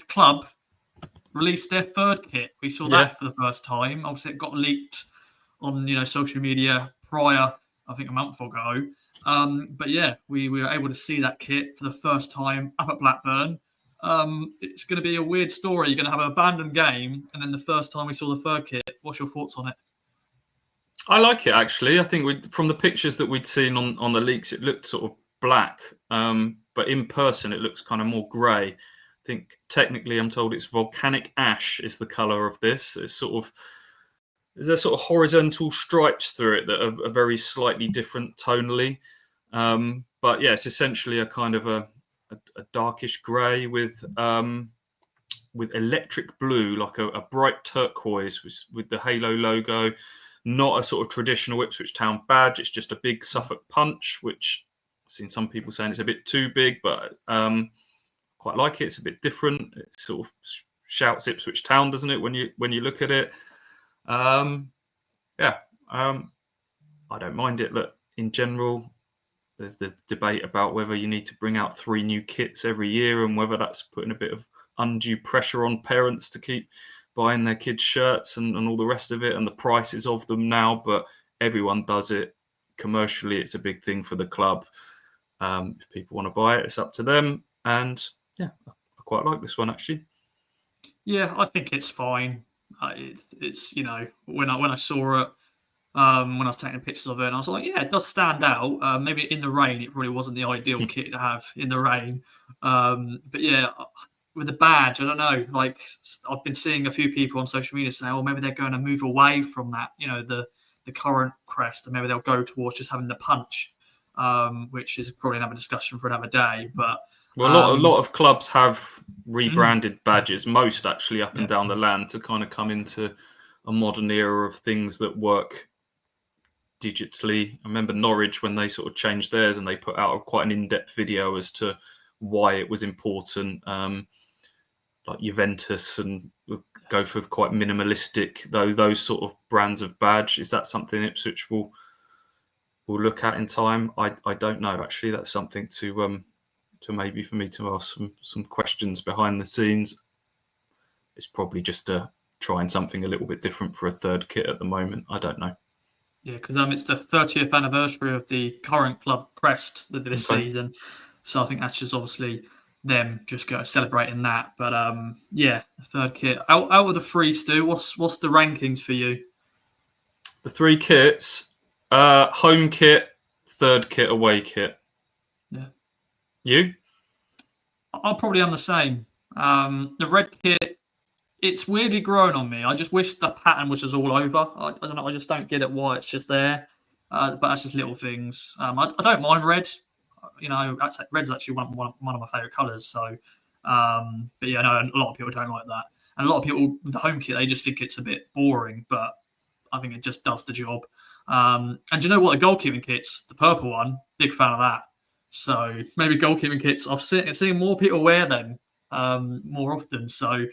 club released their third kit. We saw that for the first time. Obviously, it got leaked on social media prior, I think, a month ago. But yeah, we were able to see that kit for the first time up at Blackburn. It's going to be a weird story. You're going to have an abandoned game, and then the first time we saw the third kit. What's your thoughts on it? I like it, actually. I think from the pictures that we'd seen on the leaks, it looked sort of black. But in person, it looks kind of more grey. I think technically, I'm told it's volcanic ash is the colour of this. It's there's sort of horizontal stripes through it that are very slightly different tonally. But yeah, it's essentially a kind of a darkish grey with electric blue, like a bright turquoise with the Halo logo. Not a sort of traditional Ipswich Town badge. It's just a big Suffolk punch, which I've seen some people saying it's a bit too big, but quite like it. It's a bit different. It sort of shouts Ipswich Town, doesn't it, when you look at it? I don't mind it. Look, in general, there's the debate about whether you need to bring out 3 new kits every year and whether that's putting a bit of undue pressure on parents to keep buying their kids' shirts and all the rest of it, and the prices of them now. But everyone does it commercially. It's a big thing for the club. If people want to buy it, it's up to them. And yeah, I quite like this one, actually. Yeah, I think it's fine. It's when I saw it, when I was taking pictures of it, and I was like, yeah, it does stand out. Maybe in the rain, it probably wasn't the ideal kit to have in the rain. But yeah, with the badge, I don't know. Like, I've been seeing a few people on social media saying, "Oh, maybe they're going to move away from that, the current crest, and maybe they'll go towards just having the punch," which is probably another discussion for another day. But well, a lot of clubs have rebranded badges, most actually up and down the land, to kind of come into a modern era of things that work digitally. I remember Norwich when they sort of changed theirs and they put out quite an in-depth video as to why it was important. Like Juventus and go for quite minimalistic, though, those sort of brands of badge. Is that something Ipswich will look at in time? I don't know, actually. That's something to maybe for me to ask some questions behind the scenes. It's probably just trying something a little bit different for a third kit at the moment. I don't know. Yeah, because it's the 30th anniversary of the current club crest this season. So I think that's just obviously them just celebrating that. But the third kit. Out of the 3, Stu, what's the rankings for you? The 3 kits, home kit, third kit, away kit. Yeah. You? I'm probably on the same. The red kit, it's weirdly grown on me. I just wish the pattern was just all over. I don't know. I just don't get it why it's just there. But that's just little things. I don't mind red. Red's actually one of my favourite colours. So, but yeah, no, a lot of people don't like that, and a lot of people with the home kit, they just think it's a bit boring. But I think it just does the job. And do you know what? The goalkeeping kits, the purple one, big fan of that. So maybe goalkeeping kits, I've seen more people wear them more often. So